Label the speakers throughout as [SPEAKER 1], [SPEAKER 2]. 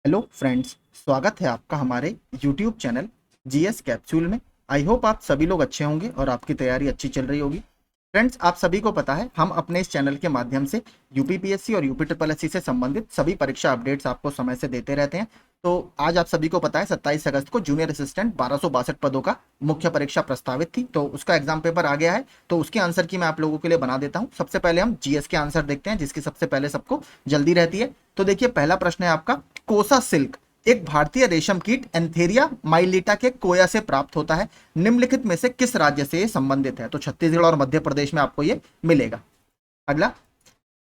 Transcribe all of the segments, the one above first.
[SPEAKER 1] Hello friends, स्वागत है आपका हमारे यूट्यूब चैनल जीएस कैप्सूल में। आई होप आप सभी लोग अच्छे होंगे और आपकी तैयारी अच्छी चल रही होगी। फ्रेंड्स, आप सभी को पता है हम अपने इस चैनल के माध्यम से यूपीपीएससी और यूपी ट्रिपल एससी से संबंधित सभी परीक्षा अपडेट्स आपको समय से देते रहते हैं। तो आज आप सभी को पता है 27 अगस्त को जूनियर असिस्टेंट 1262 पदों का मुख्य परीक्षा प्रस्तावित थी, तो उसका एग्जाम पेपर आ गया है। तो उसके आंसर की मैं आप लोगों के लिए बना देता हूं। सबसे पहले हम जीएस के आंसर देखते हैं, जिसकी सबसे पहले सबको जल्दी रहती है। तो देखिए, पहला प्रश्न है आपका, कोसा सिल्क एक भारतीय रेशम कीट एंथेरिया माइलिटा के कोया से प्राप्त होता है। निम्नलिखित में से किस राज्य से ये संबंधित है? तो छत्तीसगढ़ और मध्य प्रदेश में आपको ये मिलेगा। अगला,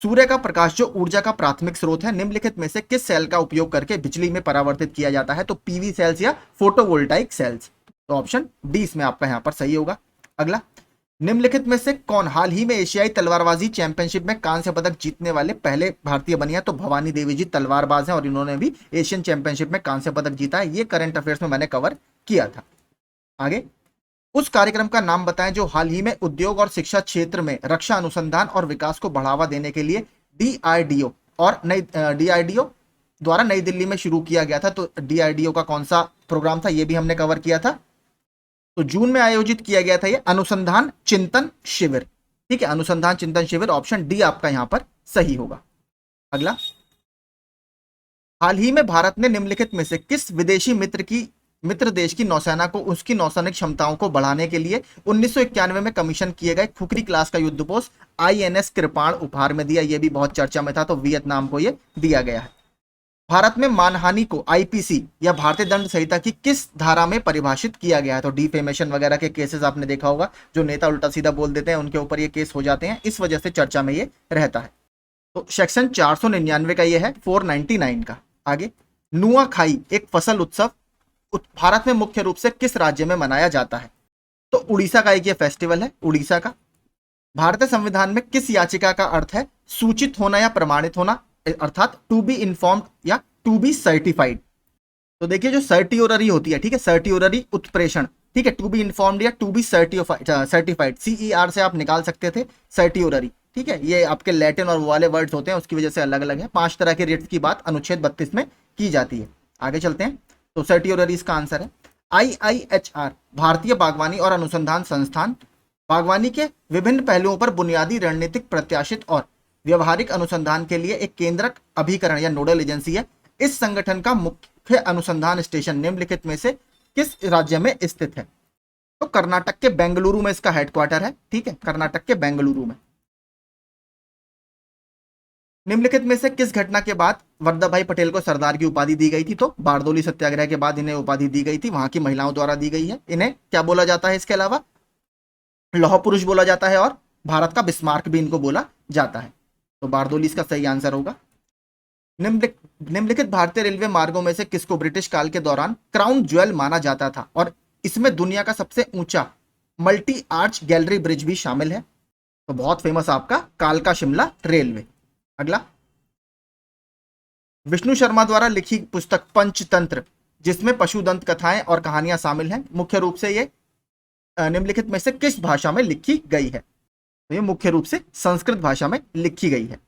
[SPEAKER 1] सूर्य का प्रकाश जो ऊर्जा का प्राथमिक स्रोत है, निम्नलिखित में से किस सेल का उपयोग करके बिजली में परिवर्तित किया जाता है? तो पीवी सेल्स या फोटोवोल्टाइक सेल्स। तो ऑप्शन डी इसमें आपका यहां पर सही होगा। अगला, निम्नलिखित में से कौन हाल ही में एशियाई तलवारबाजी चैंपियनशिप में कांस्य पदक जीतने वाले पहले भारतीय बनी है? तो भवानी देवी जी तलवारबाज हैं और इन्होंने भी एशियन चैंपियनशिप में कांस्य पदक जीता है। ये करंट अफेयर्स में मैंने कवर किया था। आगे, उस कार्यक्रम का नाम बताएं जो हाल ही में उद्योग और शिक्षा क्षेत्र में रक्षा अनुसंधान और विकास को बढ़ावा देने के लिए डीआरडीओ और नई डीआरडीओ द्वारा नई दिल्ली में शुरू किया गया था। तो डीआरडीओ का कौन सा प्रोग्राम था, ये भी हमने कवर किया था। तो जून में आयोजित किया गया था ये अनुसंधान चिंतन शिविर। ठीक है, अनुसंधान चिंतन शिविर, ऑप्शन डी आपका यहां पर सही होगा। अगला, हाल ही में भारत ने निम्नलिखित में से किस विदेशी मित्र देश की नौसेना को उसकी नौसैनिक क्षमताओं को बढ़ाने के लिए 1991 में कमीशन किए गए खुखरी क्लास का युद्धपोत आईएनएस कृपाण उपहार में दिया? यह भी बहुत चर्चा में था, तो वियतनाम को यह दिया गया है। भारत में मानहानि को आईपीसी या भारतीय दंड संहिता की किस धारा में परिभाषित किया गया है? तो डिफेमेशन वगैरह के केसेस आपने देखा होगा, जो नेता उल्टा सीधा बोल देते हैं उनके ऊपर ये केस हो जाते हैं, इस वजह से चर्चा में ये रहता है। तो सेक्शन 499 का ये है, 499 का। आगे, नुआखाई एक फसल उत्सव भारत में मुख्य रूप से किस राज्य में मनाया जाता है? तो उड़ीसा का एक ये फेस्टिवल है, उड़ीसा का। भारतीय संविधान में किस याचिका का अर्थ है सूचित होना या प्रमाणित होना, अर्थात टू बी इन्फॉर्म्ड या टू बी सर्टिफाइड? तो देखिए, जो सर्टियोररी होती है, ठीक है, सर्टियोररी उत्प्रेषण, ठीक है, टू बी इन्फॉर्म्ड या टू बी सर्टिफाइड, सीईआर से आप निकाल सकते थे सर्टियोररी। ठीक है, ये आपके लैटिन और वो वाले वर्ड्स होते हैं, उसकी वजह से अलग अलग है। 5 तरह के रेट्स की बात अनुच्छेद 32 में की जाती है। आगे चलते हैं, तो सर्टियोररी इसका आंसर है। आईआईएचआर भारतीय बागवानी और अनुसंधान संस्थान बागवानी के विभिन्न पहलुओं पर बुनियादी रणनीतिक प्रत्याशित और व्यवहारिक अनुसंधान के लिए एक केंद्रक अभिकरण या नोडल एजेंसी है। इस संगठन का मुख्य अनुसंधान स्टेशन निम्नलिखित में से किस राज्य में स्थित है? तो कर्नाटक के बेंगलुरु में इसका हेडक्वार्टर है। ठीक है, कर्नाटक के बेंगलुरु में। निम्नलिखित में से किस घटना के बाद वल्लभ भाई पटेल को सरदार की उपाधि दी गई थी? तो बारदोली सत्याग्रह के बाद इन्हें उपाधि दी गई थी, वहां की महिलाओं द्वारा दी गई है। इन्हें क्या बोला जाता है इसके अलावा? लौह पुरुष बोला जाता है और भारत का बिस्मार्क भी इनको बोला जाता है। तो बारदोली इसका सही आंसर होगा। निम्नलिखित भारतीय रेलवे मार्गों में से किसको ब्रिटिश काल के दौरान क्राउन ज्वेल माना जाता था और इसमें दुनिया का सबसे ऊंचा मल्टी आर्च गैलरी ब्रिज भी शामिल है? तो बहुत फेमस आपका कालका शिमला रेलवे। अगला, विष्णु शर्मा द्वारा लिखी पुस्तक पंचतंत्र, जिसमें पशुदंत कथाएं और कहानियां शामिल हैं, मुख्य रूप से ये निम्नलिखित में से किस भाषा में लिखी गई है? तो ये मुख्य रूप से संस्कृत भाषा में लिखी गई है।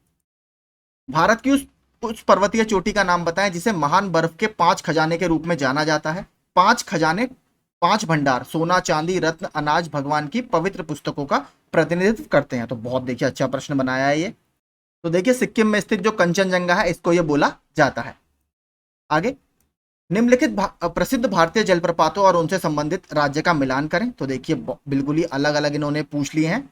[SPEAKER 1] भारत की उस पर्वतीय चोटी का नाम बताएं जिसे महान बर्फ के 5 खजाने के रूप में जाना जाता है। 5 खजाने, 5 भंडार, सोना चांदी रत्न अनाज भगवान की पवित्र पुस्तकों का प्रतिनिधित्व करते हैं। तो बहुत देखिए अच्छा प्रश्न बनाया है ये। तो देखिए, सिक्किम में स्थित जो कंचनजंगा है इसको ये बोला जाता है। आगे, निम्नलिखित प्रसिद्ध भारतीय जलप्रपातों और उनसे संबंधित राज्य का मिलान करें। तो देखिए, बिल्कुल ही अलग अलग इन्होंने पूछ लिए हैं।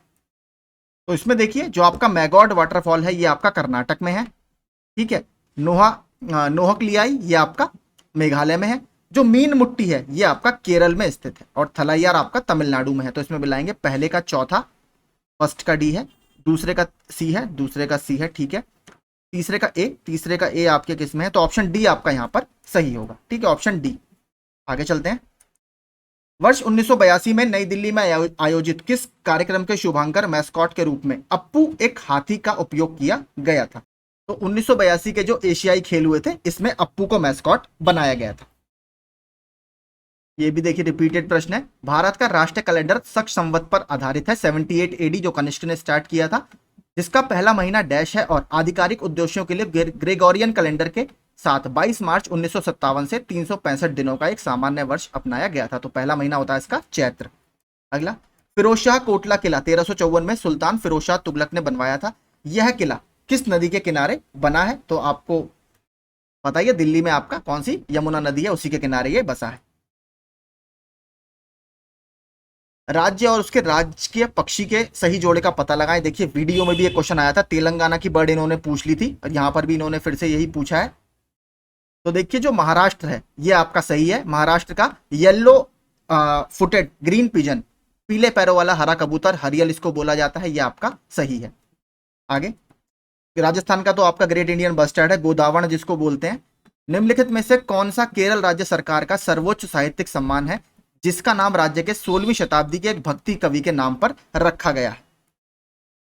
[SPEAKER 1] तो इसमें देखिए, जो आपका मैगॉड वाटरफॉल है ये आपका कर्नाटक में है। ठीक है, नोहकलियाई ये आपका मेघालय में है। जो मीन मुट्टी है ये आपका केरल में स्थित है और थलाइयार आपका तमिलनाडु में है। तो इसमें मिलाएंगे, पहले का चौथा, फर्स्ट का डी है, दूसरे का सी है, दूसरे का सी है, ठीक है, तीसरे का ए, तीसरे का ए आपके किस में है? तो ऑप्शन डी आपका यहां पर सही होगा। ठीक है, ऑप्शन डी। आगे चलते हैं, वर्ष 1982 में नई दिल्ली में आयोजित किस कार्यक्रम के शुभांकर मैस्कॉट के रूप में अप्पू एक हाथी का उपयोग किया गया था? तो 1982 के जो एशियाई खेल हुए थे इसमें अप्पू को मैस्कॉट बनाया गया था। ये भी देखिए रिपीटेड प्रश्न है। भारत का राष्ट्रीय कैलेंडर शक संवत पर आधारित है, 78 एडी जो कनिष्क ने स्टार्ट किया था, जिसका पहला महीना डैश है और आधिकारिक उद्देश्यों के लिए ग्रेगोरियन कैलेंडर के साथ 22 मार्च 1957 से 365 दिनों का एक सामान्य वर्ष अपनाया गया था। तो पहला महीना होता है इसका चैत्र। अगला, फिरोजशाह कोटला किला 1354 में सुल्तान फिरोजशाह तुगलक ने बनवाया था। यह किला किस नदी के किनारे बना है? तो आपको बताइए, दिल्ली में आपका कौन सी यमुना नदी है, उसी के किनारे ये बसा है। राज्य और उसके राजकीय पक्षी के सही जोड़े का पता लगाएं। देखिए वीडियो में भी एक क्वेश्चन आया था, तेलंगाना की बर्ड इन्होंने पूछ ली थी और यहां पर भी इन्होंने फिर से यही पूछा है। तो देखिए जो महाराष्ट्र है ये आपका सही है। महाराष्ट्र का येलो फुटेड ग्रीन पिजन, पीले पैरों वाला हरा कबूतर, हरियल इसको बोला जाता है, ये आपका सही है। आगे, राजस्थान का तो आपका ग्रेट इंडियन बस्टर्ड है, गोदावण जिसको बोलते हैं। निम्नलिखित में से कौन सा केरल राज्य सरकार का सर्वोच्च साहित्यिक सम्मान है जिसका नाम राज्य के 16वीं शताब्दी के एक भक्ति कवि के नाम पर रखा गया है?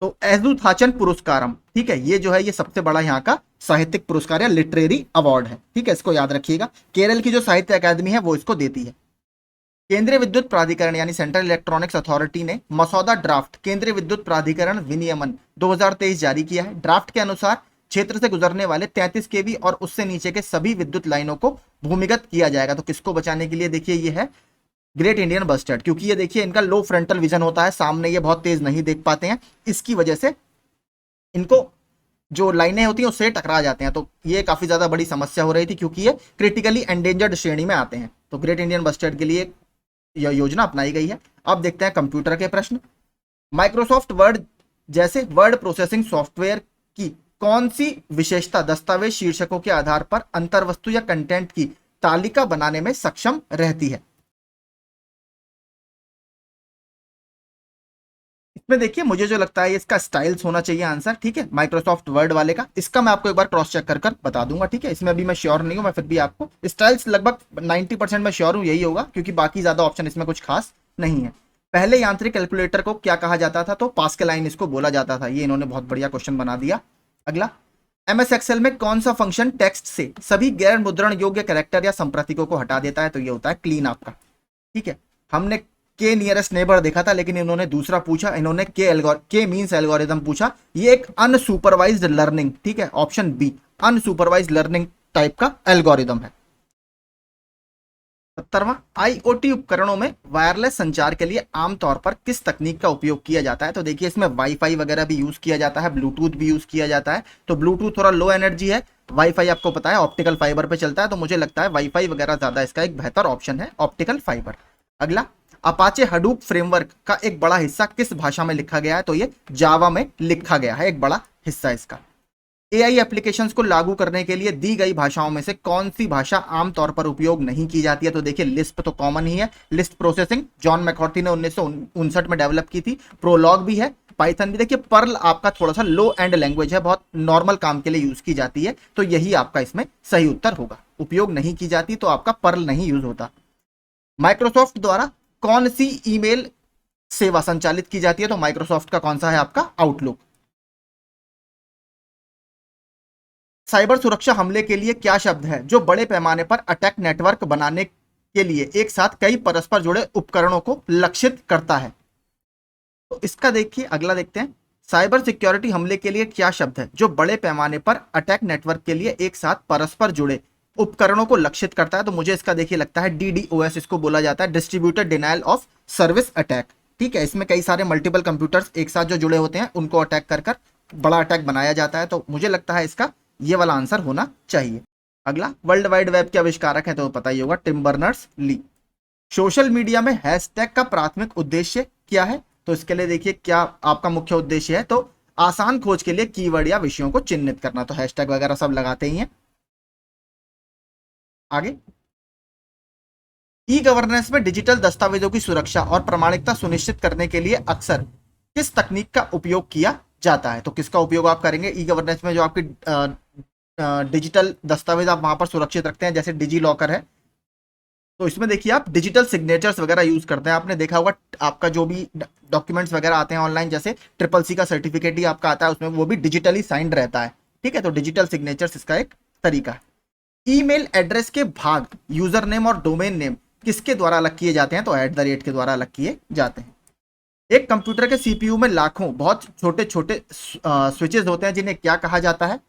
[SPEAKER 1] तो एजुथाचन पुरस्कारम, ठीक है, ये जो है ये सबसे बड़ा यहाँ का साहित्यिक पुरस्कार या लिटरेरी अवार्ड है, ठीक है, इसको याद रखिएगा। केरल की जो साहित्य अकादमी है वो इसको देती है। केंद्रीय विद्युत प्राधिकरण यानी सेंट्रल इलेक्ट्रॉनिक्स अथॉरिटी ने मसौदा ड्राफ्ट केंद्रीय विद्युत प्राधिकरण विनियमन 2023 जारी किया है। ड्राफ्ट के अनुसार क्षेत्र से गुजरने वाले 33 केवी और उससे नीचे के सभी विद्युत लाइनों को भूमिगत किया जाएगा। तो किसको बचाने के लिए? देखिए ये है ग्रेट इंडियन बस्टर्ड, क्योंकि ये देखिए इनका लो फ्रंटल विजन होता है, सामने ये बहुत तेज नहीं देख पाते हैं, इसकी वजह से इनको जो लाइनें होती हैं उससे टकरा जाते हैं। तो ये काफी ज्यादा बड़ी समस्या हो रही थी क्योंकि ये क्रिटिकली एंडेंजर्ड श्रेणी में आते हैं। तो ग्रेट इंडियन बस्टर्ड के लिए यह योजना अपनाई गई है। अब देखते हैं कंप्यूटर के प्रश्न। माइक्रोसॉफ्ट वर्ड जैसे वर्ड प्रोसेसिंग सॉफ्टवेयर की कौन सी विशेषता दस्तावेज शीर्षकों के आधार पर अंतर्वस्तु या कंटेंट की तालिका बनाने में सक्षम रहती है? इसमें देखिए मुझे जो लगता है इसका स्टाइल्स होना चाहिए आंसर, ठीक है, माइक्रोसॉफ्ट वर्ड वाले का। इसका मैं आपको एक बार क्रॉस चेक कर बता दूंगा, ठीक है, इसमें अभी मैं श्योर नहीं हूं, मैं फिर भी आपको स्टाइल्स लगभग 90% मैं श्योर हूं यही होगा, क्योंकि बाकी ज्यादा ऑप्शन इसमें कुछ खास नहीं है। पहले यांत्रिक कैलकुलेटर को क्या कहा जाता था? तो पास्कल लाइन इसको बोला जाता था। ये इन्होंने बहुत बढ़िया क्वेश्चन बना दिया। अगला, एमएस एक्सेल में कौन सा फंक्शन टेक्स्ट से सभी गैर मुद्रण योग्य कैरेक्टर या संप्रतीकों को हटा देता है? तो ये होता है क्लीन आपका, ठीक है। हमने के नियरेस्ट नेबर देखा था, लेकिन इन्होंने दूसरा पूछा, इन्होंने के मींस एल्गोरिथम पूछा। ये एक अनसुपरवाइज्ड लर्निंग, ठीक है, option B unsupervised learning type का एल्गोरिथम है। 17वां, आईओटी उपकरणों में वायरलेस संचार के लिए आमतौर पर किस तकनीक का उपयोग किया जाता है? तो देखिए इसमें वाईफाई वगैरह भी यूज किया जाता है, ब्लूटूथ भी यूज किया जाता है। तो ब्लूटूथ थोड़ा लो एनर्जी है, वाईफाई आपको पता है ऑप्टिकल फाइबर पे चलता है, तो मुझे लगता है वाईफाई वगैरह ज्यादा इसका एक बेहतर ऑप्शन है, ऑप्टिकल फाइबर। अगला, अपाचे हडूप फ्रेमवर्क का एक बड़ा हिस्सा किस भाषा में लिखा गया है? तो ये जावा में लिखा गया है, एक बड़ा हिस्सा इसका। एआई एप्लीकेशंस को लागू करने के लिए दी गई भाषाओं में से कौन सी भाषा आमतौर पर उपयोग नहीं की जाती है? तो देखिए लिस्प तो कॉमन ही है, लिस्ट प्रोसेसिंग जॉन मैकॉर्थी ने 1959 में डेवलप की थी। प्रोलॉग भी है, पाइथन भी। देखिए पर्ल आपका थोड़ा सा लो एंड लैंग्वेज है, बहुत नॉर्मल काम के लिए यूज की जाती है, तो यही आपका इसमें सही उत्तर होगा। उपयोग नहीं की जाती तो आपका पर्ल नहीं यूज होता। माइक्रोसॉफ्ट द्वारा कौन सी ईमेल सेवा संचालित की जाती है? तो माइक्रोसॉफ्ट का कौन सा है? आपका आउटलुक। साइबर सुरक्षा हमले के लिए क्या शब्द है जो बड़े पैमाने पर अटैक नेटवर्क बनाने के लिए एक साथ कई परस्पर जुड़े उपकरणों को लक्षित करता है? तो इसका देखिए अगला देखते हैं। साइबर सिक्योरिटी हमले के लिए क्या शब्द है जो बड़े पैमाने पर अटैक नेटवर्क के लिए एक साथ परस्पर जुड़े उपकरणों को लक्षित करता है? तो मुझे इसका देखिए लगता है डीडीओएस इसको बोला जाता है, distributed denial of service attack, ठीक है। इसमें कई सारे मल्टीपल कंप्यूटर्स एक साथ जो जुड़े होते हैं उनको अटैक कर बड़ा अटैक बनाया जाता है, तो मुझे लगता है इसका ये वाला आंसर होना चाहिए। अगला, वर्ल्ड वाइड वेब के आविष्कारक है तो पता ही होगा, Tim Berners Lee. Social media में हैशटैग का प्राथमिक उद्देश्य क्या है? तो इसके लिए देखिए क्या आपका मुख्य उद्देश्य है, तो आसान खोज के लिए कीवर्ड या विषयों को चिन्हित करना, तो हैशटैग वगैरह सब लगाते ही हैं। आगे, ई गवर्नेंस में डिजिटल दस्तावेजों की सुरक्षा और प्रामाणिकता सुनिश्चित करने के लिए अक्सर किस तकनीक का उपयोग किया जाता है? तो किसका उपयोग आप करेंगे ई गवर्नेंस में? जो आपकी डिजिटल दस्तावेज आप वहां पर सुरक्षित रखते हैं, जैसे डिजी लॉकर है, तो इसमें देखिए आप डिजिटल सिग्नेचर्स वगैरह यूज करते हैं। आपने देखा होगा आपका जो भी डॉक्यूमेंट्स वगैरह आते हैं ऑनलाइन, जैसे CCC का सर्टिफिकेट ही आपका आता है, उसमें वो भी डिजिटली साइंड रहता है, ठीक है। तो डिजिटल सिग्नेचर्स इसका एक तरीका है। ईमेल एड्रेस के भाग यूजर नेम और डोमेन नेम किसके द्वारा अलग किए जाते हैं? तो @ के द्वारा अलग किए जाते हैं। एक कंप्यूटर के सीपीयू में लाखों बहुत छोटे छोटे स्विचेस होते हैं जिन्हें क्या कहा जाता है?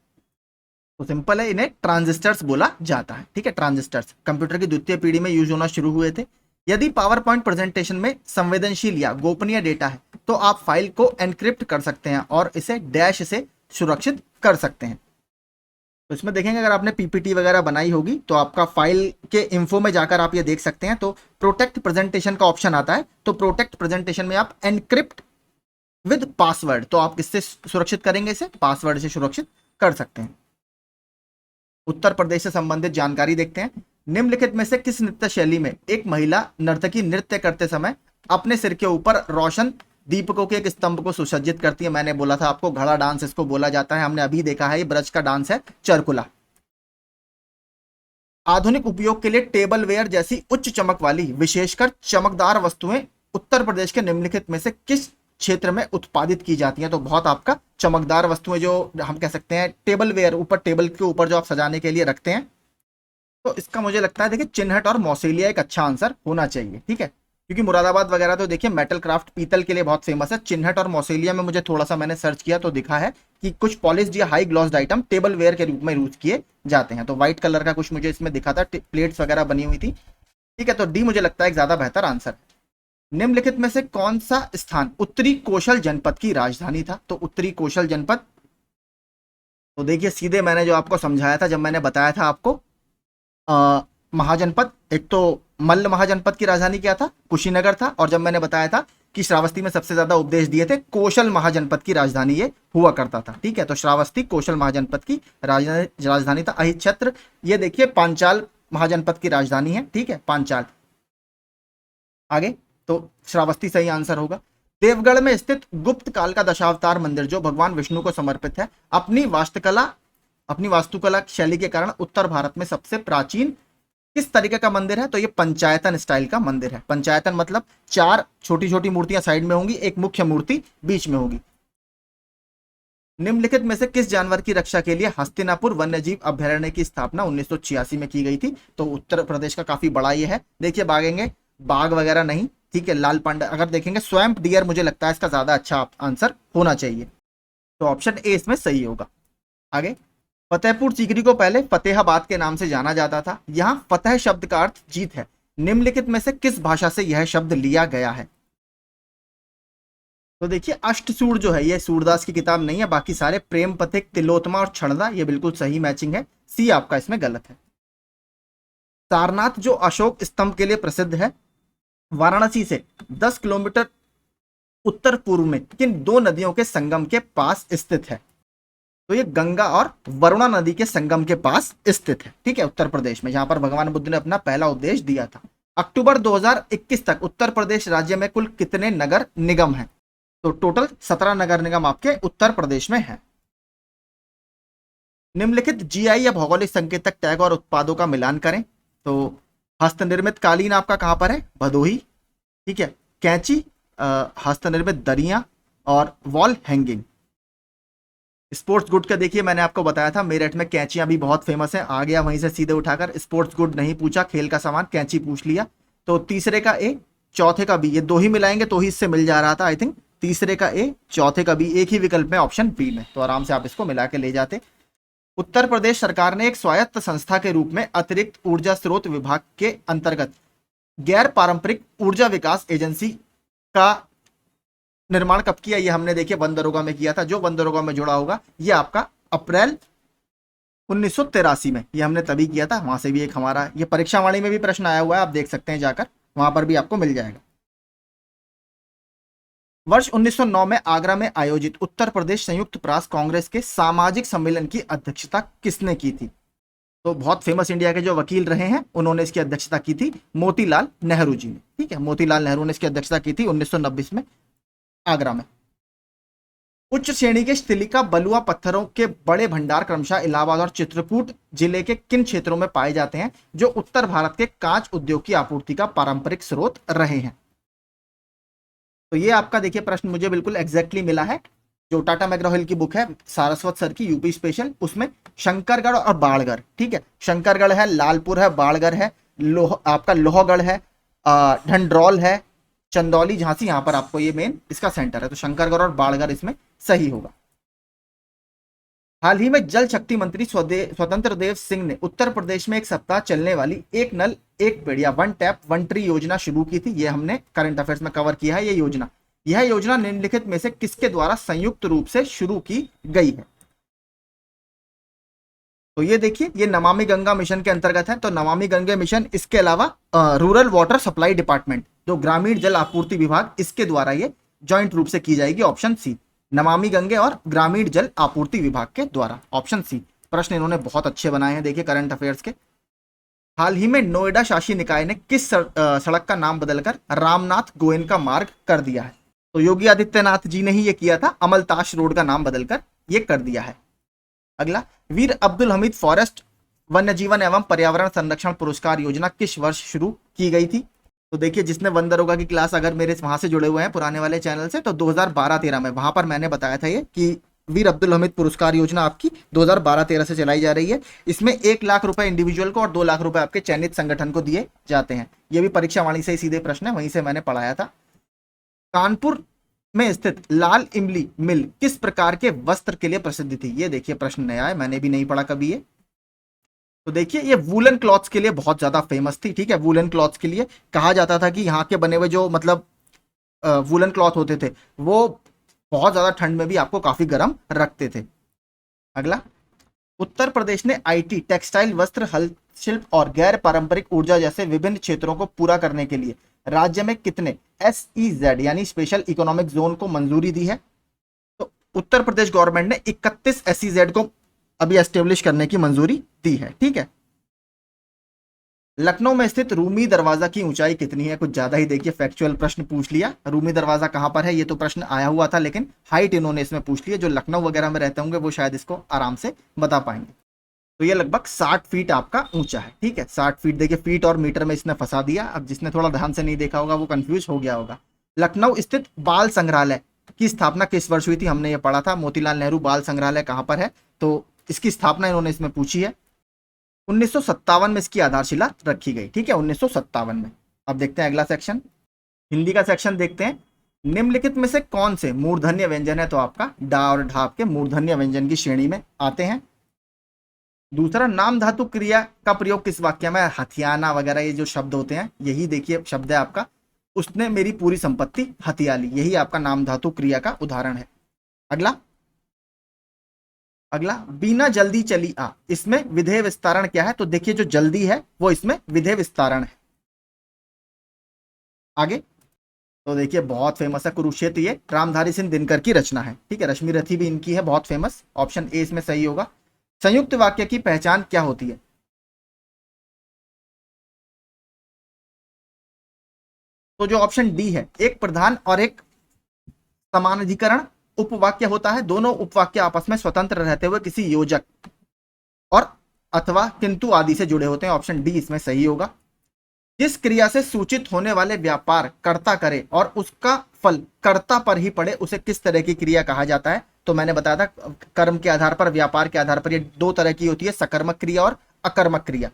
[SPEAKER 1] तो सिंपल है, इन्हें ट्रांजिस्टर्स बोला जाता है। ठीक है, ट्रांजिस्टर्स कंप्यूटर की द्वितीय पीढ़ी में यूज होना शुरू हुए थे। यदि पावर पॉइंट प्रेजेंटेशन में संवेदनशील या गोपनीय डेटा है तो आप फाइल को एनक्रिप्ट कर सकते हैं और इसे डैश से सुरक्षित कर सकते हैं। तो इसमें देखेंगे, अगर आपने पीपीटी वगैरह बनाई होगी तो आपका फाइल के इन्फो में जाकर आप ये देख सकते हैं, तो प्रोटेक्ट प्रेजेंटेशन का ऑप्शन आता है। तो प्रोटेक्ट प्रेजेंटेशन में आप एनक्रिप्ट विद पासवर्ड, तो आप किससे सुरक्षित करेंगे? इसे पासवर्ड से सुरक्षित कर सकते हैं। उत्तर प्रदेश से संबंधित जानकारी देखते हैं। निम्नलिखित में से किस नृत्य शैली में एक महिला नर्तकी नृत्य करते समय अपने सिर के ऊपर रोशन दीपकों के एक स्तंभ को सुसज्जित करती है? मैंने बोला था आपको, घड़ा डांस इसको बोला जाता है, हमने अभी देखा है, ये ब्रज का डांस है, चरकुला। आधुनिक उपयोग के लिए टेबल वेयर जैसी उच्च चमक वाली विशेषकर चमकदार वस्तुएं उत्तर प्रदेश के निम्नलिखित में से किस क्षेत्र में उत्पादित की जाती हैं? तो बहुत आपका चमकदार वस्तुएं, जो हम कह सकते हैं टेबल वेयर, ऊपर टेबल के ऊपर जो आप सजाने के लिए रखते हैं, तो इसका मुझे लगता है देखिए चिन्हट और मौसेलिया एक अच्छा आंसर होना चाहिए। ठीक है, क्योंकि मुरादाबाद वगैरह तो देखिए मेटल क्राफ्ट पीतल के लिए बहुत फेमस है। चिन्हट और मौसेलिया में मुझे थोड़ा सा मैंने सर्च किया तो दिखा है कि कुछ पॉलिश्ड या हाई ग्लॉस्ड आइटम टेबल वेयर के रूप में यूज किए जाते हैं। तो व्हाइट कलर का कुछ मुझे इसमें दिखा था, प्लेट्स वगैरह बनी हुई थी। ठीक है, तो डी मुझे लगता है एक ज्यादा बेहतर आंसर है। निम्नलिखित में से कौन सा स्थान उत्तरी कौशल जनपद की राजधानी था? तो उत्तरी कौशल जनपद, तो देखिए सीधे मैंने जो आपको समझाया था, जब मैंने बताया था आपको महाजनपद, एक तो मल्ल महाजनपद की राजधानी क्या था? कुशीनगर था। और जब मैंने बताया था कि श्रावस्ती में सबसे ज्यादा उपदेश दिए थे, कौशल महाजनपद की राजधानी ये हुआ करता था। ठीक है, तो श्रावस्ती कौशल महाजनपद की राजधानी था। अहिच्छत्र, ये देखिए पांचाल महाजनपद की राजधानी है। ठीक है, पांचाल। आगे, तो श्रावस्ती सही आंसर होगा। देवगढ़ में स्थित गुप्त काल का दशावतार मंदिर जो भगवान विष्णु को समर्पित है, अपनी वास्तुकला शैली के कारण उत्तर भारत में सबसे प्राचीन किस तरीके का मंदिर है? तो ये पंचायतन स्टाइल का मंदिर है। पंचायतन मतलब 4 छोटी छोटी मूर्तियां साइड में होंगी, एक मुख्य मूर्ति बीच में होगी। निम्नलिखित में से किस जानवर की रक्षा के लिए हस्तिनापुर वन्यजीव अभयारण्य की स्थापना 1986 में की गई थी? तो उत्तर प्रदेश का काफी बड़ा ये है। देखिए भागेंगे, बाघ वगैरह नहीं। ठीक है, लाल पांडा अगर देखेंगे, स्वैम्प डियर मुझे लगता है इसका ज्यादा अच्छा आंसर होना चाहिए। तो ऑप्शन ए इसमें सही होगा। आगे, फतेहपुर सीकरी को पहले फतेहाबाद के नाम से जाना जाता था। यहां फतेह शब्द का अर्थ जीत है। निम्नलिखित में से किस भाषा से यह शब्द लिया गया है? तो देखिए अष्टसूर जो है ये सूरदास की किताब नहीं है, बाकी सारे प्रेम पथिक, तिलोत्तमा और क्षणदा, ये बिल्कुल सही मैचिंग है। सी आपका इसमें गलत है। सारनाथ जो अशोक स्तंभ के लिए प्रसिद्ध है, वाराणसी से 10 किलोमीटर उत्तर पूर्व में किन 2 नदियों के संगम के पास स्थित है? तो ये गंगा और वरुणा नदी के संगम के पास स्थित है। ठीक है, उत्तर प्रदेश में, जहां पर भगवान बुद्ध ने अपना पहला उपदेश दिया था। अक्टूबर 2021 तक उत्तर प्रदेश राज्य में कुल कितने नगर निगम हैं? तो टोटल 17 नगर निगम आपके उत्तर प्रदेश में है। निम्नलिखित जीआई या भौगोलिक संकेतक टैग और उत्पादों का मिलान करें। तो हस्तनिर्मित कालीन आपका कहां पर है? भदोही। ठीक है, कैंची, हस्तनिर्मित दरियां और वॉल हैंगिंग। स्पोर्ट्स गुड का देखिए मैंने आपको बताया था, मेरठ में कैंचियां भी बहुत फेमस है। आ गया वहीं से सीधे उठाकर, स्पोर्ट्स गुड नहीं पूछा, खेल का सामान, कैंची पूछ लिया। तो तीसरे का ए, चौथे का बी, ये 2 ही मिलाएंगे तो ही इससे मिल जा रहा था आई थिंक। तीसरे का ए, चौथे का बी, एक ही विकल्प में ऑप्शन बी में, तो आराम से आप इसको मिला के ले जाते। उत्तर प्रदेश सरकार ने एक स्वायत्त संस्था के रूप में अतिरिक्त ऊर्जा स्रोत विभाग के अंतर्गत गैर पारंपरिक ऊर्जा विकास एजेंसी का निर्माण कब किया? ये हमने देखिए वन दरोगा में किया था। जो वन दरोगा में जुड़ा होगा ये आपका अप्रैल 1983 में, ये हमने तभी किया था। वहां से भी एक हमारा ये परीक्षा वाणी में भी प्रश्न आया हुआ है, आप देख सकते हैं जाकर, वहां पर भी आपको मिल जाएगा। वर्ष 1909 में आगरा में आयोजित उत्तर प्रदेश संयुक्त प्रास कांग्रेस के सामाजिक सम्मेलन की अध्यक्षता किसने की थी? तो बहुत फेमस इंडिया के जो वकील रहे हैं उन्होंने इसकी अध्यक्षता की थी, मोतीलाल नेहरू जी ने। ठीक है, मोतीलाल नेहरू ने इसकी अध्यक्षता की थी 1990 में आगरा में। उच्च श्रेणी के सिलिका बलुआ पत्थरों के बड़े भंडार क्रमशः इलाहाबाद और चित्रकूट जिले के किन क्षेत्रों में पाए जाते हैं जो उत्तर भारत के कांच उद्योग की आपूर्ति का पारंपरिक स्रोत रहे हैं? तो ये आपका देखिए प्रश्न मुझे बिल्कुल एग्जैक्टली मिला है, जो टाटा मैग्रो हिल की बुक है सारस्वत सर की, यूपी स्पेशल, उसमें शंकरगढ़ और बाड़गढ़। ठीक है, शंकरगढ़ है, लालपुर है, बाड़गढ़ है, आपका लोहगढ़ है, ढंडरौल है, चंदौली, झांसी, यहां पर आपको ये मेन इसका सेंटर है। तो शंकरगढ़ और बाड़गढ़ इसमें सही होगा। हाल ही में जल शक्ति मंत्री स्वतंत्र देव सिंह ने उत्तर प्रदेश में एक सप्ताह चलने वाली एक नल एक पेड़ या वन टैप वन ट्री योजना शुरू की थी। ये हमने करंट अफेयर्स में कवर किया है। यह योजना निम्नलिखित में से किसके द्वारा संयुक्त रूप से शुरू की गई है? तो ये देखिए, ये नमामि गंगा मिशन के अंतर्गत है। तो नमामि गंगा मिशन, इसके अलावा रूरल वाटर सप्लाई डिपार्टमेंट, जो ग्रामीण जल आपूर्ति विभाग, इसके द्वारा ये ज्वाइंट रूप से की जाएगी। ऑप्शन सी, नमामि गंगे और ग्रामीण जल आपूर्ति विभाग के द्वारा। Option C. प्रश्न इन्होंने बहुत अच्छे बनाए हैं, देखिए करंट अफेयर्स के। हाल ही में नोएडा शासी निकाय ने किस सड़क का नाम बदलकर रामनाथ गोयनका मार्ग कर दिया है? तो योगी आदित्यनाथ जी ने ही ये किया था, अमलताश रोड का नाम बदलकर ये कर दिया है। अगला, वीर अब्दुल हमीद फॉरेस्ट वन्य जीवन एवं पर्यावरण संरक्षण पुरस्कार योजना किस वर्ष शुरू की गई थी? तो देखिए, जिसने वन दरोगा की क्लास अगर मेरे वहां से जुड़े हुए हैं पुराने वाले चैनल से, तो 2012-13 में वहां पर मैंने बताया था ये कि वीर अब्दुल हमीद पुरस्कार योजना आपकी 2012-13 से चलाई जा रही है। इसमें 1 लाख रुपए इंडिविजुअल को और 2 लाख रुपए आपके चयनित संगठन को दिए जाते हैं। ये भी परीक्षा वाणी से ही सीधे प्रश्न है, वहीं से मैंने पढ़ाया था। कानपुर में स्थित लाल इमली मिल किस प्रकार के वस्त्र के लिए प्रसिद्ध थी? ये देखिए प्रश्न नया है, मैंने भी नहीं पढ़ा कभी ये। तो देखिए, ये वूलन क्लॉथ्स के लिए बहुत ज्यादा फेमस थी। ठीक है, वूलन क्लॉथ्स के लिए कहा जाता था कि यहाँ के बने हुए जो मतलब वूलन क्लॉथ होते थे वो बहुत ज्यादा ठंड में भी आपको काफी गर्म रखते थे। अगला, उत्तर प्रदेश ने आईटी, टेक्सटाइल, वस्त्र, हस्तशिल्प और गैर पारंपरिक ऊर्जा जैसे विभिन्न क्षेत्रों को पूरा करने के लिए राज्य में कितने SEZ यानी स्पेशल इकोनॉमिक जोन को मंजूरी दी है? तो उत्तर प्रदेश गवर्नमेंट ने 31 SEZ को अभी एस्टेब्लिश करने की मंजूरी दी है। ठीक है। लखनऊ में स्थित रूमी दरवाजा की ऊंचाई कितनी है? कुछ ज्यादा ही देखिए फैक्चुअल प्रश्न पूछ लिया। रूमी दरवाजा कहां पर है ये तो प्रश्न आया हुआ था, लेकिन हाइट इन्होंने इसमें पूछ लिया। जो लखनऊ वगैरह में रहते होंगे वो शायद इसको आराम से बता पाएंगे। तो ये लगभग 60 फीट आपका ऊंचा है। ठीक है, 60 फीट। देखिए फीट और मीटर में इसने फंसा दिया। अब जिसने थोड़ा ध्यान से नहीं देखा होगा वो कंफ्यूज हो गया होगा। लखनऊ स्थित बाल संग्रहालय की स्थापना किस वर्ष हुई थी? हमने ये पढ़ा था। मोतीलाल नेहरू बाल संग्रहालय कहां पर है? तो इसकी स्थापना इन्होंने इसमें पूछी है। 1957 में इसकी आधारशिला रखी गई। ठीक है, 1957 में। अब देखते हैं अगला सेक्शन, हिंदी का सेक्शन देखते हैं। निम्नलिखित में से कौन से मूर्धन्य व्यंजन है? तो आपका डा और ढाप के मूर्धन्य व्यंजन की श्रेणी में आते हैं। दूसरा, नाम धातु क्रिया का प्रयोग किस वाक्य में? हथियाना वगैरह ये जो शब्द होते हैं, यही देखिए शब्द है आपका, उसने मेरी पूरी संपत्ति हथिया ली। यही आपका नाम धातु क्रिया का उदाहरण है। अगला, बिना जल्दी चली आ, इसमें विधेय विस्तारण क्या है? तो देखिए जो जल्दी है वो इसमें विधेय विस्तारण है। आगे तो देखिए बहुत फेमस है कुरुक्षेत्र, ये रामधारी सिंह दिनकर की रचना है। ठीक है, रश्मि रथी भी इनकी है, बहुत फेमस। ऑप्शन ए इसमें सही होगा। संयुक्त वाक्य की पहचान क्या होती है? तो जो ऑप्शन डी है, एक प्रधान और एक समानाधिकरण उपवाक्य होता है। दोनों उपवाक्य आपस में स्वतंत्र रहते हुए किसी योजक और अथवा किंतु आदि से जुड़े होते हैं। ऑप्शन डी इसमें सही होगा। जिस क्रिया से सूचित होने वाले व्यापार कर्ता करे और उसका फल कर्ता पर ही पड़े उसे किस तरह की क्रिया कहा जाता है? तो मैंने बताया था कर्म के आधार पर, व्यापार के आधार पर ये 2 तरह की होती है, सकर्मक क्रिया और अकर्मक क्रिया।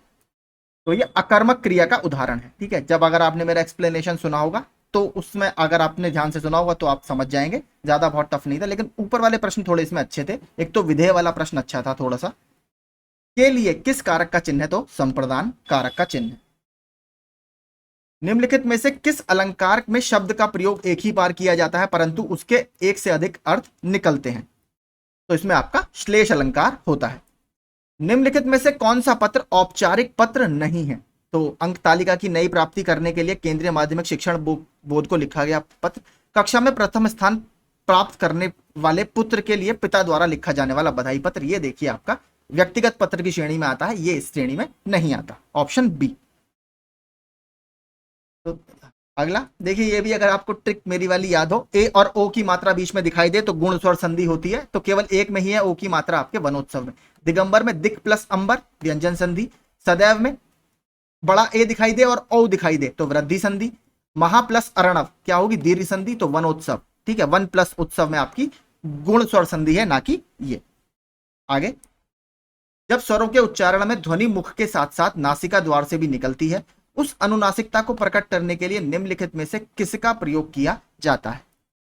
[SPEAKER 1] तो ये अकर्मक क्रिया का उदाहरण है। ठीक है, जब अगर आपने मेरा एक्सप्लेनेशन सुना होगा तो उसमें अगर आपने ध्यान से सुना होगा तो आप समझ जाएंगे। ज्यादा बहुत टफ नहीं था, लेकिन ऊपर वाले प्रश्न थोड़े इसमें अच्छे थे। एक तो विधेय वाला प्रश्न अच्छा था थोड़ा सा। के लिए किस कारक का चिन्ह है? तो संप्रदान कारक का चिन्ह है। निम्नलिखित में से किस अलंकार में शब्द का प्रयोग एक ही बार किया जाता है परंतु उसके एक से अधिक अर्थ निकलते हैं? तो इसमें आपका श्लेष अलंकार होता है। निम्नलिखित में से कौन सा पत्र औपचारिक पत्र नहीं है? तो अंक तालिका की नई प्राप्ति करने के लिए केंद्रीय माध्यमिक शिक्षण बोर्ड को लिखा गया पत्र। कक्षा में प्रथम स्थान प्राप्त करने वाले पुत्र के लिए पिता द्वारा लिखा जाने वाला बधाई पत्र। ये देखिए आपका व्यक्तिगत पत्र की श्रेणी में आता है, ये इस श्रेणी में नहीं आता। Option B. तो अगला देखिए, ये भी अगर आपको ट्रिक मेरी वाली याद हो, ए और ओ की मात्रा बीच में दिखाई दे तो गुण स्वर संधि होती है। तो केवल एक में ही है ओ की मात्रा आपके वनोत्सव में। दिगंबर में दिक प्लस अंबर व्यंजन संधि। सदैव में बड़ा ए दिखाई दे और ओ दिखाई दे तो वृद्धि संधि। महा प्लस अर्णव क्या होगी? दीर्घ संधि, तो वनोत्सव। ठीक है, वन प्लस उत्सव में आपकी गुण स्वर संधि है, ना कि ये। आगे, जब स्वरों के उच्चारण में ध्वनि मुख के साथ साथ नासिका द्वार से भी निकलती है उस अनुनासिकता को प्रकट करने के लिए निम्नलिखित में से किसका प्रयोग किया जाता है?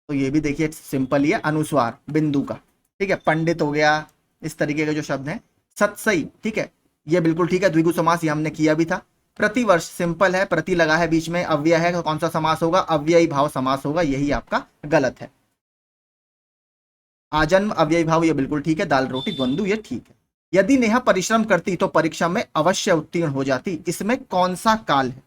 [SPEAKER 1] तो ये भी देखिए सिंपल ही है, अनुस्वार बिंदु का। ठीक है, पंडित हो गया, इस तरीके के जो शब्द हैं। सतसई, ठीक है, ये बिल्कुल ठीक है, द्विगु समास ये हमने किया भी था। प्रतिवर्ष सिंपल है, प्रति लगा है बीच में, अव्यय है, तो कौन सा समास होगा, अव्ययी भाव समास होगा, यही आपका गलत है। आजन्म अव्ययी भाव ये बिल्कुल ठीक है, दाल रोटी द्वंद्व ये ठीक है। यदि नेहा परिश्रम करती तो परीक्षा में अवश्य उत्तीर्ण हो जाती, इसमें कौन सा काल है।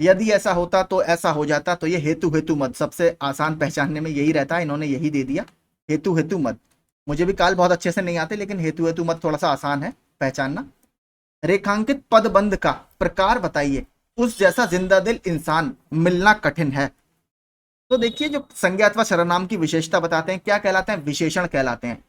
[SPEAKER 1] यदि ऐसा होता तो ऐसा हो जाता, तो ये हेतु हेतु मत, सबसे आसान पहचानने में यही रहता है, इन्होंने यही दे दिया, हेतु हेतु मत। मुझे भी काल बहुत अच्छे से नहीं आते, लेकिन हेतु हेतु मत थोड़ा सा आसान है पहचानना। रेखांकित पदबंध का प्रकार बताइए, उस जैसा जिंदा दिल इंसान मिलना कठिन है। तो देखिए, जो संज्ञा अथवा सर्वनाम की विशेषता बताते हैं, क्या कहलाते हैं, विशेषण कहलाते हैं।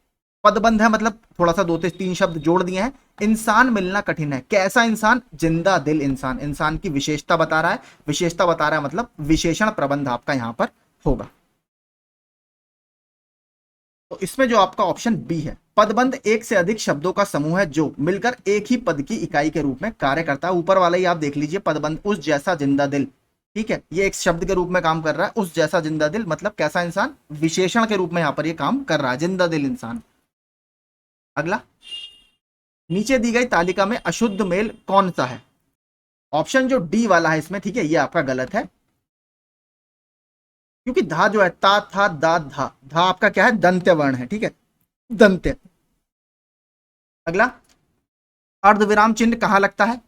[SPEAKER 1] पदबंध है मतलब थोड़ा सा दो से तीन शब्द जोड़ दिए हैं। इंसान मिलना कठिन है, कैसा इंसान, जिंदा दिल इंसान। इंसान की विशेषता बता रहा है, विशेषता बता रहा है मतलब विशेषण प्रबंध आपका यहां पर होगा। तो इसमें जो आपका ऑप्शन बी है, पदबंध एक से अधिक शब्दों का समूह है जो मिलकर एक ही पद की इकाई के रूप में कार्य करता है। ऊपर वाला ही आप देख लीजिए, पदबंध उस जैसा जिंदा दिल, ठीक है, ये एक शब्द के रूप में काम कर रहा है। उस जैसा जिंदा दिल मतलब कैसा इंसान, विशेषण के रूप में यहां पर ये काम कर रहा है, जिंदा दिल इंसान। अगला, नीचे दी गई तालिका में अशुद्ध मेल कौन सा है। ऑप्शन जो डी वाला है इसमें, ठीक है, ये आपका गलत है, क्योंकि धा जो है, ता था दा धा, धा आपका क्या है, दंत्य वर्ण है, ठीक है, दंत्य। अगला, अर्धविराम चिन्ह कहां लगता है,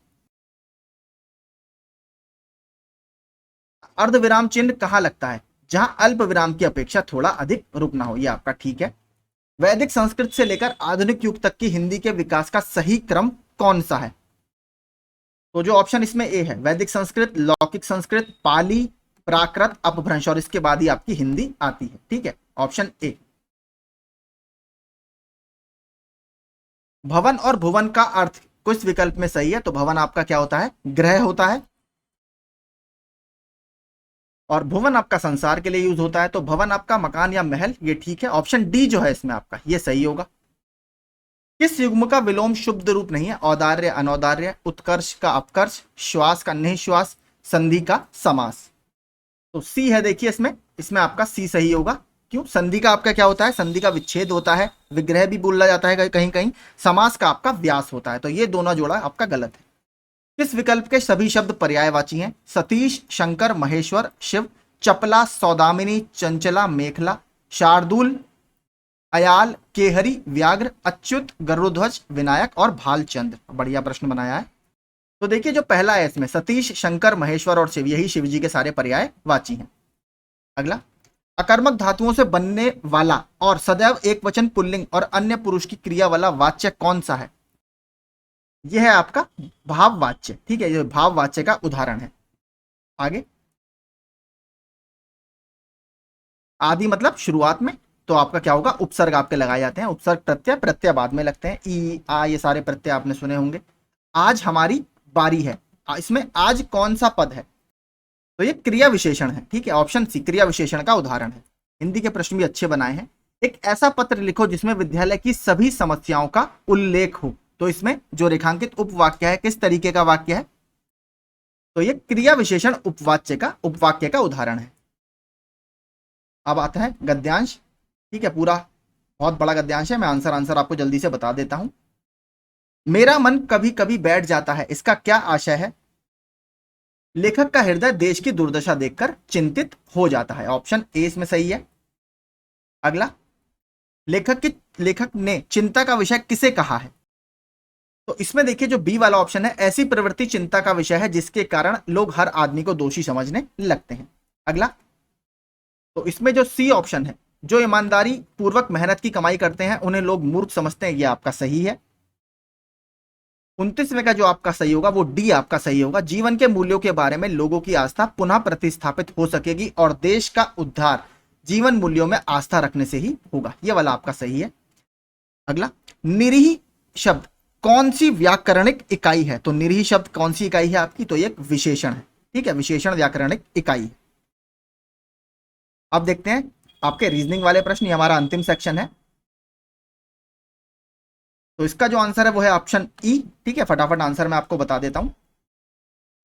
[SPEAKER 1] अर्धविराम चिन्ह कहां लगता है, जहां अल्प विराम की अपेक्षा थोड़ा अधिक रुकना हो, ये आपका ठीक है। वैदिक संस्कृत से लेकर आधुनिक युग तक की हिंदी के विकास का सही क्रम कौन सा है। तो जो ऑप्शन इसमें ए है, वैदिक संस्कृत, लौकिक संस्कृत, पाली, प्राकृत, अपभ्रंश, और इसके बाद ही आपकी हिंदी आती है, ठीक है, ऑप्शन ए। भवन और भुवन का अर्थ किस विकल्प में सही है, तो भवन आपका क्या होता है, ग्रह होता है, और भुवन आपका संसार के लिए यूज होता है, तो भवन आपका मकान या महल, ये ठीक है, ऑप्शन डी जो है इसमें आपका ये सही होगा। किस युग्म का विलोम शुद्ध रूप नहीं है, औदार्य, अनौदार्य, उत्कर्ष का अपकर्ष, श्वास का निश्वास, संधि का समास। तो सी है, देखिए इसमें, इसमें आपका सी सही होगा। क्यों, संधि का आपका क्या होता है, संधि का विच्छेद होता है, विग्रह भी बोला जाता है कहीं कहीं, समास का आपका व्यास होता है, तो ये दोनों जोड़ा आपका गलत है। किस विकल्प के सभी शब्द पर्यायवाची हैं, सतीश, शंकर, महेश्वर, शिव, चपला, सौदामिनी, चंचला, मेखला, शार्दुल, अयाल, केहरी, व्याघ्र, अच्युत, गरुध्वज, विनायक और भालचंद्र। बढ़िया प्रश्न बनाया है। तो देखिए, जो पहला है इसमें सतीश, शंकर, महेश्वर और शिव, यही शिव जी के सारे पर्यायवाची हैं। अगला, अकर्मक धातुओं से बनने वाला और सदैव एक वचन पुल्लिंग और अन्य पुरुष की क्रिया वाला वाच्य कौन सा है। यह है आपका भाववाच्य, ठीक है, ये भाववाच्य का उदाहरण है। आगे, आदि मतलब शुरुआत में, तो आपका क्या होगा, उपसर्ग आपके लगाए जाते हैं, उपसर्ग प्रत्यय, प्रत्यय बाद में लगते हैं, ई आ ये सारे प्रत्यय आपने सुने होंगे। आज हमारी बारी है, इसमें आज कौन सा पद है, तो ये क्रिया विशेषण है, ठीक है, ऑप्शन सी क्रिया विशेषण का उदाहरण है। हिंदी के प्रश्न भी अच्छे बनाए हैं। एक ऐसा पत्र लिखो जिसमें विद्यालय की सभी समस्याओं का उल्लेख हो, तो इसमें जो रेखांकित उपवाक्य है किस तरीके का वाक्य है, तो ये क्रिया विशेषण उपवाक्य का उदाहरण है। अब आता है गद्यांश, ठीक है, पूरा बहुत बड़ा गद्यांश है, मैं आंसर आपको जल्दी से बता देता हूं। मेरा मन कभी कभी बैठ जाता है, इसका क्या आशय है, लेखक का हृदय देश की दुर्दशा देखकर चिंतित हो जाता है, ऑप्शन ए इसमें सही है। अगला, लेखक ने चिंता का विषय किसे कहा है, तो इसमें देखिए जो बी वाला ऑप्शन है, ऐसी प्रवृत्ति चिंता का विषय है जिसके कारण लोग हर आदमी को दोषी समझने लगते हैं। अगला, तो इसमें जो सी ऑप्शन है, जो ईमानदारी पूर्वक मेहनत की कमाई करते हैं उन्हें लोग मूर्ख समझते हैं, यह आपका सही है। 29वें का जो आपका सही होगा वो डी आपका सही होगा। जीवन के मूल्यों के बारे में लोगों की आस्था पुनः प्रतिस्थापित हो सकेगी और देश का उद्धार जीवन मूल्यों में आस्था रखने से ही होगा, यह वाला आपका सही है। अगला, निरीह शब्द कौन सी व्याकरणिक इकाई है, तो निरीह शब्द कौन सी इकाई है आपकी, तो एक विशेषण है, ठीक है, विशेषण व्याकरणिक इकाई है। अब देखते हैं आपके रीजनिंग वाले प्रश्न, ये हमारा अंतिम सेक्शन है। तो इसका जो आंसर है वो है ऑप्शन ई, ठीक है, फटाफट आंसर मैं आपको बता देता हूं।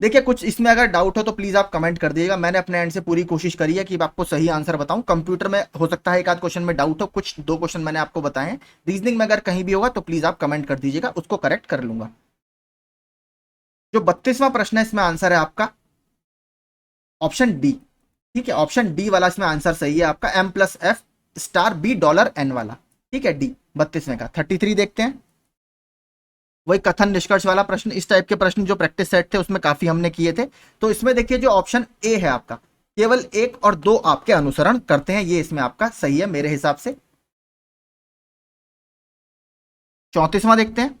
[SPEAKER 1] देखिए कुछ इसमें अगर डाउट हो तो प्लीज आप कमेंट कर दीजिएगा। मैंने अपने एंड से पूरी कोशिश करी है कि आपको सही आंसर बताऊं। कंप्यूटर में हो सकता है एक आध क्वेश्चन में डाउट हो, कुछ 2 क्वेश्चन मैंने आपको बताए हैं। रीजनिंग में अगर कहीं भी होगा तो प्लीज आप कमेंट कर दीजिएगा, उसको करेक्ट कर लूंगा। जो 32वां प्रश्न है इसमें आंसर है आपका ऑप्शन डी। ठीक है, ऑप्शन डी वाला इसमें आंसर सही है आपका, M+F*B$N वाला। ठीक है, डी 32वें का। 33 देखते हैं, वही कथन निष्कर्ष वाला प्रश्न। इस टाइप के प्रश्न जो प्रैक्टिस सेट थे उसमें काफी हमने किए थे। तो इसमें देखिए जो ऑप्शन ए है आपका, केवल 1 और 2 आपके अनुसरण करते हैं, ये इसमें आपका सही है मेरे हिसाब से। 34वां देखते हैं,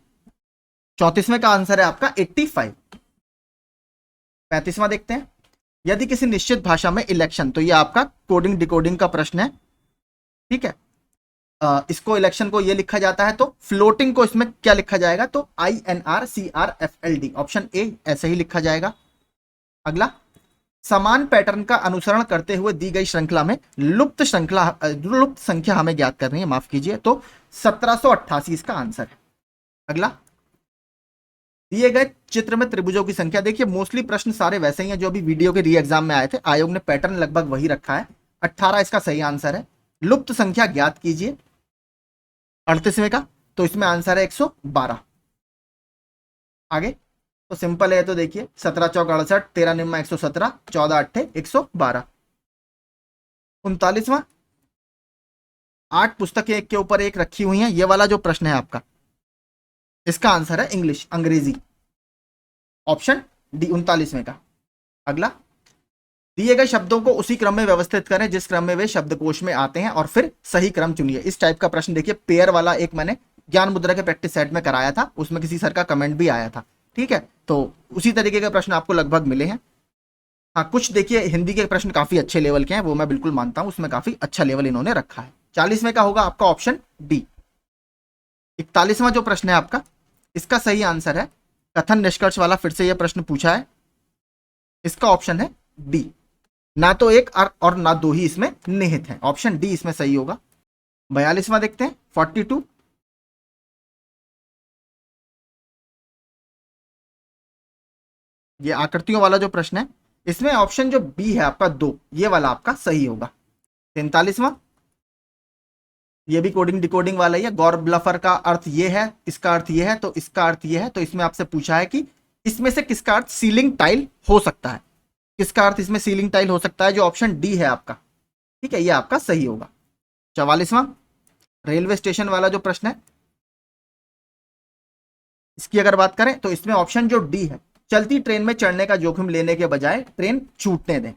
[SPEAKER 1] 34वें का आंसर है आपका 85। 35वां देखते हैं, यदि किसी निश्चित भाषा में इलेक्शन, तो ये आपका कोडिंग डिकोडिंग का प्रश्न है। ठीक है, इसको इलेक्शन को ये लिखा जाता है, तो फ्लोटिंग को इसमें क्या लिखा जाएगा, तो INRCRFLD, ऑप्शन ए ऐसे ही लिखा जाएगा। अगला, समान पैटर्न का अनुसरण करते हुए दी गई श्रृंखला में लुप्त संख्या हमें ज्ञात करनी है, माफ कीजिए, तो 1788 इसका आंसर है। अगला, दिए गए चित्र में त्रिभुजों की संख्या। देखिए मोस्टली प्रश्न सारे वैसे ही हैं जो अभी वीडियो के री एग्जाम में आए थे, आयोग ने पैटर्न लगभग वही रखा है। 18 इसका सही आंसर है। लुप्त संख्या ज्ञात कीजिए 38वें का, तो इसमें आंसर है 112। आगे तो सिंपल है, तो देखिए 17 चौक 68, 13 निम्मा 117, 14 अट्ठे 112। 39वां, 8 पुस्तकें एक के ऊपर एक रखी हुई हैं, ये वाला जो प्रश्न है आपका, इसका आंसर है इंग्लिश, अंग्रेजी, ऑप्शन डी 39वें का। अगला, दिए गए शब्दों को उसी क्रम में व्यवस्थित करें जिस क्रम में वे शब्दकोश में आते हैं और फिर सही क्रम चुनिए। इस टाइप का प्रश्न देखिए, पेयर वाला एक मैंने ज्ञान मुद्रा के प्रैक्टिस सेट में कराया था, उसमें किसी सर का कमेंट भी आया था। ठीक है, तो उसी तरीके के प्रश्न आपको लगभग मिले हैं। हाँ, कुछ देखिए हिंदी के प्रश्न काफी अच्छे लेवल के हैं, वो मैं बिल्कुल मानता हूं, उसमें काफी अच्छा लेवल इन्होंने रखा है। 40वें का होगा आपका ऑप्शन डी। 41वां जो प्रश्न है आपका, इसका सही आंसर है कथन निष्कर्ष वाला, फिर से यह प्रश्न पूछा है, इसका ऑप्शन है डी। ना तो एक और ना दो ही इसमें निहित है, ऑप्शन डी इसमें सही होगा। 42वां देखते हैं, 42, ये आकृतियों वाला जो प्रश्न है, इसमें ऑप्शन जो बी है आपका 2, ये वाला आपका सही होगा। 43वां, ये भी कोडिंग डिकोडिंग वाला ही है। गौर ब्लफर का अर्थ ये है, इसका अर्थ ये है, तो इसका अर्थ ये है, तो इसमें आपसे पूछा है कि इसमें से किसका अर्थ सीलिंग टाइल हो सकता है, किसका अर्थ इसमें सीलिंग टाइल हो सकता है, जो ऑप्शन डी है आपका। ठीक है, ये आपका सही होगा। 44वां, रेलवे स्टेशन वाला जो प्रश्न है, इसकी अगर बात करें तो इसमें ऑप्शन जो डी है, चलती ट्रेन में चढ़ने का जोखिम लेने के बजाय ट्रेन छूटने दें।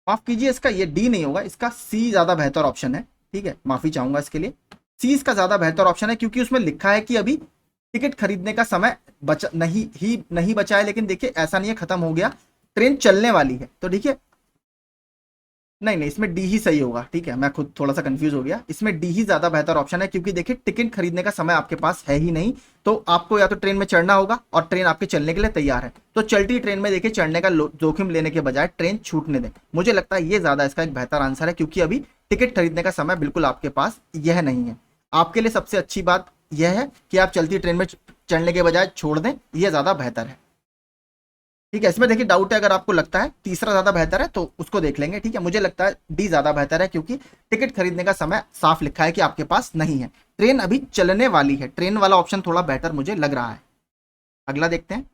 [SPEAKER 1] माफ कीजिए, इसका ये डी नहीं होगा, इसका सी ज्यादा बेहतर ऑप्शन है। ठीक है, माफी चाहूंगा इसके लिए। सी इसका ज्यादा बेहतर ऑप्शन है, क्योंकि उसमें लिखा है कि अभी टिकट खरीदने का समय नहीं बचा है, लेकिन देखिए ऐसा नहीं है खत्म हो गया, ट्रेन चलने वाली है। तो ठीक है, नहीं, इसमें डी ही सही होगा। ठीक है, मैं खुद थोड़ा सा कंफ्यूज हो गया, इसमें डी ही ज्यादा बेहतर ऑप्शन है, क्योंकि देखिए टिकट खरीदने का समय आपके पास है ही नहीं, तो आपको या तो ट्रेन में चढ़ना होगा और ट्रेन आपके चलने के लिए तैयार है, तो चलती ट्रेन में देखिए चढ़ने का जोखिम लेने के बजाय ट्रेन छूटने दें। मुझे लगता है ये ज्यादा इसका एक बेहतर आंसर है, क्योंकि अभी टिकट खरीदने का समय बिल्कुल आपके पास यह नहीं है। आपके लिए सबसे अच्छी बात यह है कि आप चलती ट्रेन में चढ़ने के बजाय छोड़ दें, यह ज्यादा बेहतर है। ठीक है, इसमें देखिए डाउट है, अगर आपको लगता है तीसरा ज्यादा बेहतर है तो उसको देख लेंगे। ठीक है, मुझे लगता है डी ज्यादा बेहतर है, क्योंकि टिकट खरीदने का समय साफ लिखा है कि आपके पास नहीं है, ट्रेन अभी चलने वाली है। ट्रेन वाला ऑप्शन थोड़ा बेहतर मुझे लग रहा है। अगला देखते हैं,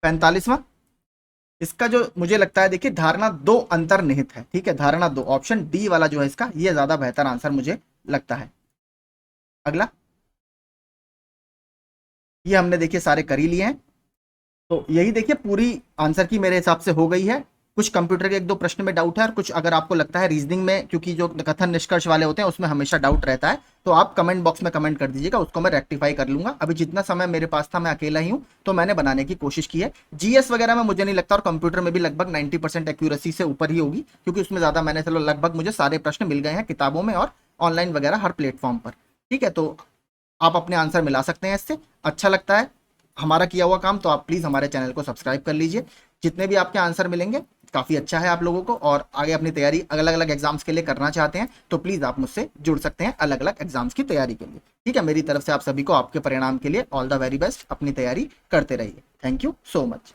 [SPEAKER 1] 45वां, इसका जो मुझे लगता है, देखिए धारणा 2 अंतर्निहित है। ठीक है, धारणा 2, ऑप्शन डी वाला जो है इसका, ये ज्यादा बेहतर आंसर मुझे लगता है। अगला, ये हमने देखिए सारे कर ही लिए हैं, तो यही देखिए पूरी आंसर की मेरे हिसाब से हो गई है। कुछ कंप्यूटर के 1-2 प्रश्न में डाउट है, और कुछ अगर आपको लगता है रीजनिंग में, क्योंकि जो कथन निष्कर्ष वाले होते हैं उसमें हमेशा डाउट रहता है, तो आप कमेंट बॉक्स में कमेंट कर दीजिएगा, उसको मैं रेक्टिफाई कर लूंगा। अभी जितना समय मेरे पास था, मैं अकेला ही हूं, तो मैंने बनाने की कोशिश की है। जीएस वगैरह में मुझे नहीं लगता, और कंप्यूटर में भी लगभग 90% एक्यूरेसी से ऊपर ही होगी, क्योंकि उसमें ज्यादा मैंने, चलो लगभग मुझे सारे प्रश्न मिल गए हैं किताबों में और ऑनलाइन वगैरह हर प्लेटफॉर्म पर। ठीक है, तो आप अपने आंसर मिला सकते हैं इससे। अच्छा लगता है हमारा किया हुआ काम, तो आप प्लीज हमारे चैनल को सब्सक्राइब कर लीजिए। जितने भी आपके आंसर मिलेंगे काफी अच्छा है आप लोगों को, और आगे अपनी तैयारी अलग अलग एग्जाम्स के लिए करना चाहते हैं तो प्लीज आप मुझसे जुड़ सकते हैं अलग अलग एग्जाम्स की तैयारी के लिए। ठीक है, मेरी तरफ से आप सभी को आपके परिणाम के लिए ऑल द वेरी बेस्ट। अपनी तैयारी करते रहिए। Thank you so much.